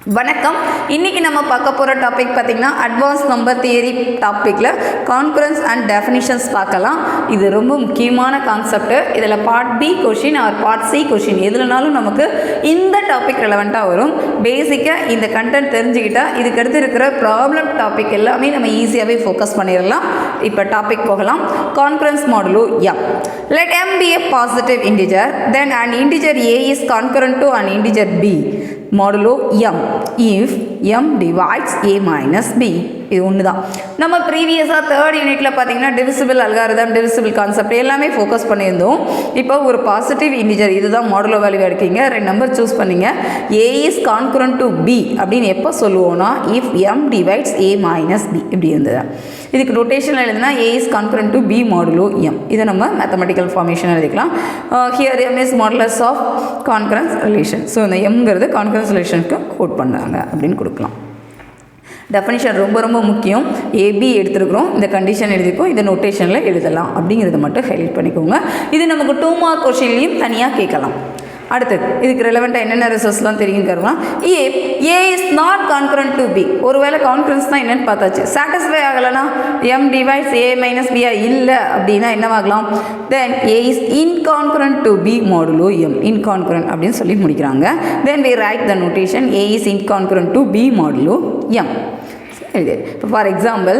வணக்கம். இன்றைக்கி நம்ம பார்க்க போகிற டாபிக் பார்த்திங்கன்னா அட்வான்ஸ் நம்பர் தியரி டாப்பிக்கில் கான்குரன்ஸ் அண்ட் டெஃபினிஷன்ஸ் பார்க்கலாம். இது ரொம்ப முக்கியமான கான்செப்ட். இதில் part B question or part C question எதுலனாலும் நமக்கு இந்த டாபிக் ரெலவெண்ட்டாக வரும். பேசிக்காக இந்த கண்டென்ட் தெரிஞ்சுக்கிட்டால் இதுக்கடுத்து இருக்கிற ப்ராப்ளம் டாபிக் எல்லாமே நம்ம ஈஸியாகவே ஃபோக்கஸ் பண்ணிடலாம். இப்போ டாபிக் போகலாம். Concurrence modulo M. Let m be a positive integer, then an integer a is concurrent to an integer b modulo m if m divides a minus b. இது ஒன்று தான். நம்ம ப்ரீவியஸாக தேர்ட் யூனிட்டில் பார்த்தீங்கன்னா டிவிசிபிள் அல்காரிதம், டிவிசிபிள் கான்செப்ட் எல்லாமே focus பண்ணியிருந்தோம். இப்போ ஒரு பாசிட்டிவ் இன்டிஜர் இதுதான் மாடுலோ வேல்யூ எடுக்கீங்க, 2 நம்பர் சூஸ் பண்ணிங்க. a is concurrent to b அப்படின்னு எப்போ சொல்லுவோம்னா if m divides a minus b இப்படி இருந்தது. இதுக்கு ரொட்டேஷன் எழுதுனா a is concurrent to b modulo m. இதை நம்ம மேத்தமெட்டிக்கல் ஃபார்மேஷன் எழுதிக்கலாம். Here m is modulus of concurrence relation. So இந்த mங்கிறது கான்கரன்ஸ் ரிலேஷனுக்கு கோட் பண்ணாங்க அப்படின்னு கொடுக்கலாம். டெஃபினிஷன் ரொம்ப ரொம்ப முக்கியம். ஏபி எடுத்துருக்குறோம், இந்த கண்டிஷன் எழுதிருக்கோம், இந்த நோட்டேஷனில் எழுதலாம் அப்படிங்கிறத மட்டும் ஹைலைட் பண்ணிக்கோங்க. இது நமக்கு 2 மார்க் கொஷின்லையும் தனியாக கேட்கலாம். அடுத்தது இதுக்கு ரெலவெண்ட்டாக என்னென்ன ரிசல்ட்ஸ்லாம் தெரியும் கேட்கலாம். A is not congruent to b. ஒருவேளை கான்கரன்ஸ் தான் என்னென்னு பார்த்தாச்சு, சாட்டிஸ்ஃபை ஆகலைன்னா எம் டிவைட்ஸ் ஏ மைனஸ் பியா இல்லை அப்படின்னா என்னவாகலாம், then a is incongruent to b modulo m. Incongruent அப்படின்னு சொல்லி முடிக்கிறாங்க. Then we write the notation a is incongruent to b modulo m. இது இப்போ ஃபார் எக்ஸாம்பிள்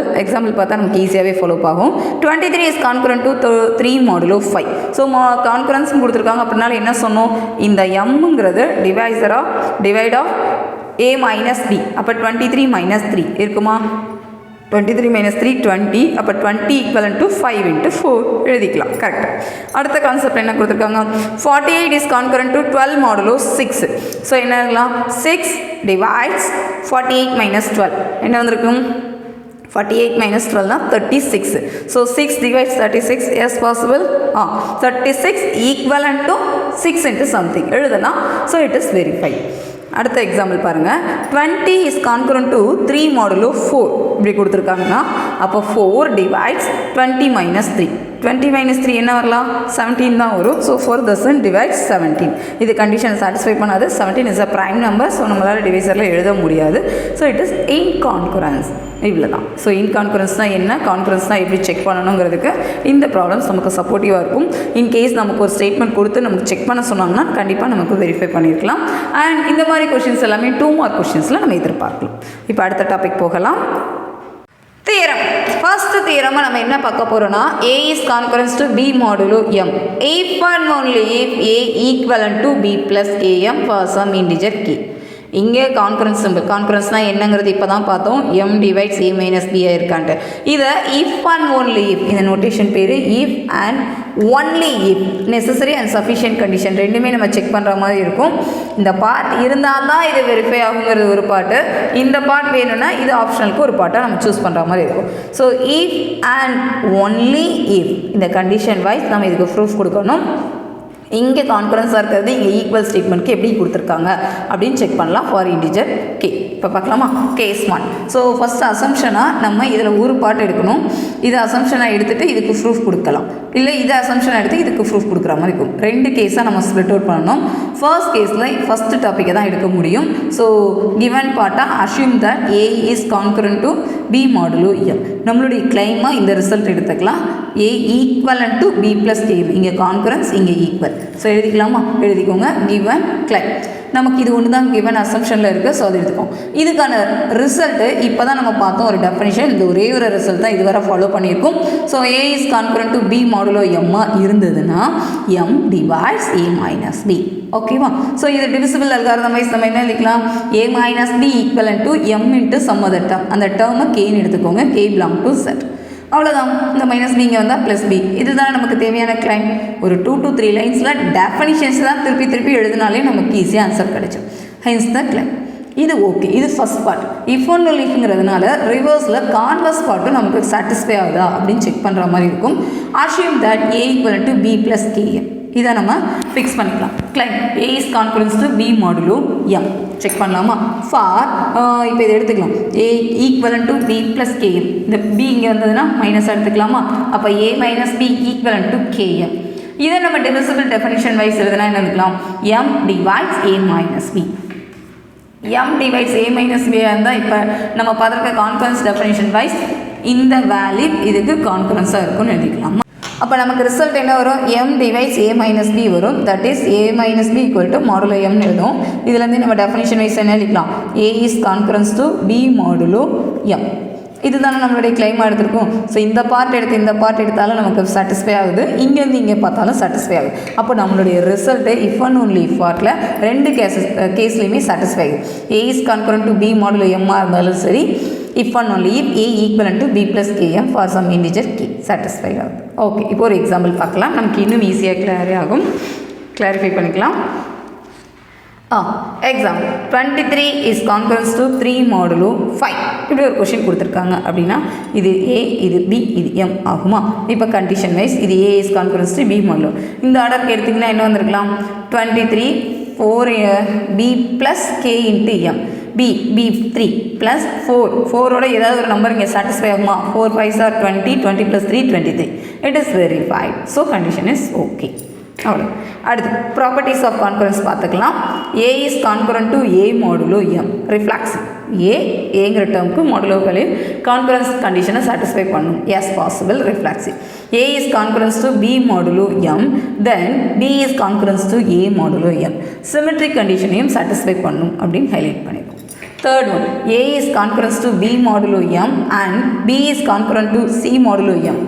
பார்த்தா நமக்கு ஈஸியாகவே ஃபாலோ ஆகும். 23 is congruent to 3 modulo 5. So congruence கொடுத்துருக்காங்க அப்படின்னால என்ன சொன்னோம், இந்த எம்ங்கிறது divide of a minus b. அப்போ 23 மைனஸ் 3 இருக்குமா, 23 minus 3 20. அப்போ 20 equivalent to 5 into 4 எழுதிக்கலாம். கரெக்ட். அடுத்த கான்செப்ட் என்ன கொடுத்துருக்காங்க, 48 is concurrent to 12 modulo 6. So என்ன இருக்கலாம், 6 divides 48 minus 12 என்ன வந்திருக்கும், 48 minus 12 36. So 6 divides 36. yes possible. 36 equivalent to 6 into something எழுதலாம். So it is verified. அடுத்த எக்ஸாம்பிள் பாருங்கள். 20 இஸ் கான்கரண்ட் டு 3 மாடுலோ 4 இப்படி கொடுத்துருக்காங்கன்னா அப்போ 4 டிவைட்ஸ் 20 மைனஸ் 3. 20 மைனஸ் 3 என்ன வரலாம், 17 தான் வரும். So 4 doesn't divide 17. இது கண்டிஷன் சாட்டிஸ்ஃபை பண்ணாது. 17 is a prime number. So நம்மளால் டிவைசரில் எழுத முடியாது. So it is incongruence. இவ்வளோ தான். ஸோ இன்கான்குரன்ஸ் தான் என்ன, கான்குரன்ஸ் தான் எப்படி செக் பண்ணணுங்கிறதுக்கு இந்த ப்ராப்ளம்ஸ் நமக்கு சப்போர்ட்டிவாக இருக்கும். இன்கேஸ் நமக்கு ஒரு ஸ்டேட்மெண்ட் கொடுத்து நமக்கு செக் பண்ண சொன்னாங்கன்னா கண்டிப்பாக நமக்கு வெரிஃபை பண்ணியிருக்கலாம். அண்ட் இந்த மாதிரி கொஷின்ஸ் எல்லாமே 2 மார்க் கொஷின்ஸில் நம்ம எதிர்பார்க்கலாம். இப்போ அடுத்த டாபிக் போகலாம். தியரம். ஃபர்ஸ்ட் தியரமை நம்ம என்ன பார்க்க போகிறோம்னா, a is concurrent to b modulo m if and only if a equivalent to b plus am for some integer k. இங்கே கான்கரன்ஸ் சிம்பிள். கான்கரன்ஸ்னால் என்னங்கிறது இப்போ தான் பார்த்தோம். M divides a minus B இருக்கான்ட்டு. இதை இஃப் அண்ட் ஒன்லி இஃப், இந்த notation பேர் if and only if necessary and sufficient condition ரெண்டுமே நம்ம செக் பண்ணுற மாதிரி இருக்கும். இந்த பார்ட் இருந்தால் தான் இது வெரிஃபை ஆகுங்கிறது ஒரு பாட்டு. இந்த பார்ட் வேணும்னா இது ஆப்ஷனலுக்கு ஒரு பார்ட்டாக நம்ம சூஸ் பண்ணுற மாதிரி இருக்கும். So if and only if இந்த கண்டிஷன் வைஸ் நம்ம இதுக்கு ப்ரூஃப் கொடுக்கணும். இங்கே கான்கரன்ஸாக இருக்கிறது இங்கே ஈக்குவல் ஸ்டேட்மெண்ட்க்கு எப்படி கொடுத்துருக்காங்க அப்படின்னு செக் பண்ணலாம் ஃபார் இன்டிஜர் கே. இப்போ பார்க்கலாமா, கேஸ் 1. ஸோ ஃபஸ்ட் அசம்ஷனாக நம்ம இதில் ஒரு பார்ட் எடுக்கணும். இது அசம்ஷனாக எடுத்துகிட்டு இதுக்கு ப்ரூஃப் கொடுக்கலாம், இல்லை இதை அசம்ஷனாக எடுத்து இதுக்கு ப்ரூஃப் கொடுக்குற மாதிரி இருக்கும். 2 கேஸாக நம்ம ஸ்ப்ளிட் அவுட் பண்ணணும். ஃபர்ஸ்ட் கேஸில் ஃபஸ்ட்டு டாப்பிக்கை தான் எடுக்க முடியும். ஸோ கிவன் பார்ட்டாக assume that a is congruent to b modulo m. நம்மளுடைய கிளைமாக இந்த ரிசல்ட் எடுத்துக்கலாம். A equivalent to b plus k. இங்கே கான்கரன்ஸ், இங்கே ஈக்குவல். ஸோ எழுதிக்கலாமா, எழுதிக்கோங்க. கிவன் கிளைம் நமக்கு இது ஒன்று தான் கிவன் அசம்ஷனில் இருக்குது. ஸோ அது எடுத்துக்கோம். இதுக்கான ரிசல்ட்டு இப்போ தான் நம்ம பார்த்தோம் ஒரு டெஃபினிஷன். இந்த ஒரே ஒரு ரிசல்ட் தான் இதுவரை ஃபாலோ பண்ணியிருக்கோம். So a is congruent to b modulo எம்மாக இருந்ததுன்னா m divides a minus b. ஓகேவா. ஸோ இது டிவிசிபிள் அல்காரிதம் வைஸ் நம்ம என்ன எழுதிக்கலாம், a minus b equivalent to m into some other term. அந்த டேர்மை கேன்னு எடுத்துக்கோங்க. K belong to set. அவ்வளோதான். இந்த மைனஸ் பிங்க வந்தால் ப்ளஸ் பி. இதுதான் நமக்கு தேவையான கிளைம். ஒரு 2 to 3 லைன்ஸில் டெஃபினிஷன்ஸ் தான் திருப்பி எழுதினாலே நமக்கு ஈஸியாக ஆன்சர் கிடைக்கும். Hence the claim. இது ஓகே. இது ஃபஸ்ட் பார்ட். இஃப் ஒன் லீஃப்ங்கிறதுனால ரிவர்ஸில் கான்வர்ஸ் பார்ட்டும் நமக்கு சாட்டிஸ்ஃபை ஆகுதா அப்படின்னு செக் பண்ணுற மாதிரி இருக்கும். Assume that a equal to b plus k m. இதை நம்ம ஃபிக்ஸ் பண்ணிக்கலாம். Claim a is congruence to b modulo m. Check பண்ணலாமா, ஃபார் இப்போ இதை எடுத்துக்கலாம். A equivalent to b plus k m. இந்த பி இங்கே வந்ததுன்னா மைனஸ் எடுத்துக்கலாமா. அப்போ a minus b equivalent to k m. இதை நம்ம டிவிசிபிள் டெஃபினிஷன் வைஸ் எழுதுனா என்ன எழுதலாம், m divides a minus b. m divides a minus b இருந்தால் இப்போ நம்ம பார்த்துருக்க கான்கரன்ஸ் டெஃபினிஷன் வைஸ் இந்த வேல்யூ இதுக்கு கான்கரன்ஸாக இருக்கும்னு எழுதிக்கலாம். அப்போ நமக்கு ரிசல்ட் என்ன வரும்? m divides a minus b வரும். That is a minus b equal to modulo mனு எழுதும். இதுலேருந்து நம்ம டெஃபினிஷன் வைஸ் என்ன எழுதிக்கலாம்? a is concurrence to b modulo m. இதுதானே நம்மளுடைய கிளைமாக எடுத்திருக்கோம். ஸோ இந்த பார்ட் எடுத்தாலும் நமக்கு சாட்டிஸ்ஃபை ஆகுது, இங்கேருந்து இங்கே பார்த்தாலும் சாட்டிஸ்ஃபை ஆகுது. அப்போ நம்மளுடைய result if and only if பார்ட்டில் ரெண்டு கேஸ்லேயுமே சாட்டிஸ்ஃபை ஆகுது. a is concurrent to b modulo m இருந்தாலும் சரி, if and only if a equivalent to b plus km for some integer k satisfy ஆகும். ஓகே, இப்போ ஒரு எக்ஸாம்பிள் பார்க்கலாம். நமக்கு இன்னும் ஈஸியாக கிளாரிஃபை பண்ணிக்கலாம். Example 23 is concurrence to 3 modulo 5. இப்படி ஒரு கொஷின் கொடுத்துருக்காங்க அப்படின்னா இது a, இது b, இது m ஆகுமா? இப்போ கண்டிஷன் வைஸ் இது a is concurrence to b modulo. இந்த ஆர்டருக்கு எடுத்திங்கன்னா என்ன வந்திருக்கலாம்? 23 4b plus k into m, b 3 plus 4ஓட ஏதாவது ஒரு நம்பர் இங்கே சாட்டிஸ்ஃபை ஆகுமா? 4 5s are 20, 20 plus 3 23. It is verified. So condition is okay. அவ்வளோ. அடுத்து ப்ராப்பர்ட்டிஸ் ஆஃப் கான்கரன்ஸ் பார்த்துக்கலாம். a is concurrent to a modulo m. Reflexive ஏங்கிற டேர்முக்கு மாடுலோக்களில் கான்கரன்ஸ் கண்டிஷனை சாட்டிஸ்ஃபை பண்ணும். As possible reflexive. a is concurrence to b modulo m, then b is concurrence to a modulo m. Symmetric கண்டிஷனையும் satisfy பண்ணும் அப்படின்னு highlight பண்ணியிருக்கோம். Third one, a is concurrence to b modulo m and b is concurrent to c modulo m.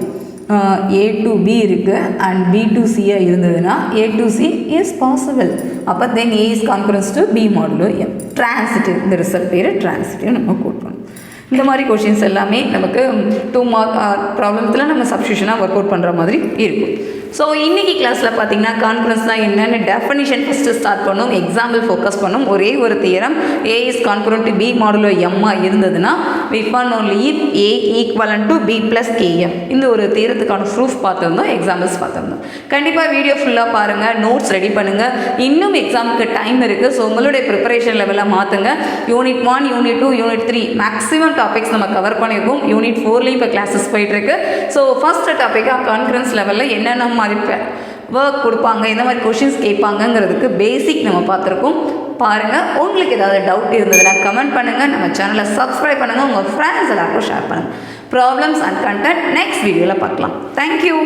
a to b இருக்குது and b to c இருந்ததுன்னா a to c is possible. அப்போ then a is concurrence to b modulo m. Transitive, இந்த result பேர் transitive நம்ம code பண்ணணும். இந்த மாதிரி questions எல்லாமே நமக்கு 2 மார்க் ப்ராப்ளத்தில் நம்ம சப்ஸ்டியூஷனாக ஒர்க் அவுட் பண்ணுற மாதிரி இருக்கும். ஸோ இன்றைக்கி கிளாஸில் பார்த்தீங்கன்னா கான்கரன்ஸ் தான் என்னென்னு டெஃபினிஷன் ஃபஸ்ட்டு ஸ்டார்ட் பண்ணும், எக்ஸாம்பிள் ஃபோக்கஸ் பண்ணும். ஒரே ஒரு theorem a is concurrent to b modulo m இருந்ததுன்னா if and only if a equivalent to b plus km. இந்த ஒரு தியரத்துக்கான ப்ரூஃப் பார்த்துருந்தோம், எக்ஸாம்பிள்ஸ் பார்த்துருந்தோம். கண்டிப்பாக வீடியோ ஃபுல்லாக பாருங்கள், நோட்ஸ் ரெடி பண்ணுங்கள். இன்னும் எக்ஸாமுக்கு டைம் இருக்குது. ஸோ உங்களுடைய ப்ரிப்பரேஷன் லெவலில் மாற்றுங்க. Unit 1, unit 2, unit 3 maximum topics நம்ம கவர் பண்ணியிருக்கோம். யூனிட் 4லேயும் இப்போ கிளாஸஸ் போயிட்டுருக்கு. ஸோ ஃபஸ்ட்டு டாப்பிக்காக கான்கரன்ஸ் லெவலில் என்னென்ன மாதிரி ஒர்க் கொடுப்பாங்க, இந்த மாதிரி கொஷின்ஸ் கேட்பாங்கங்கிறதுக்கு பேசிக் நம்ம பார்த்துருக்கோம். பாருங்கள். உங்களுக்கு ஏதாவது டவுட் இருந்ததுன்னா கமெண்ட் பண்ணுங்கள், நம்ம சேனலை சப்ஸ்கிரைப் பண்ணுங்கள், உங்கள் ஃப்ரெண்ட்ஸ் எல்லாருக்கும் ஷேர் பண்ணுங்கள். ப்ராப்ளம்ஸ் அண்ட் கண்டென்ட் நெக்ஸ்ட் வீடியோவில் பார்க்கலாம். தேங்க்யூ.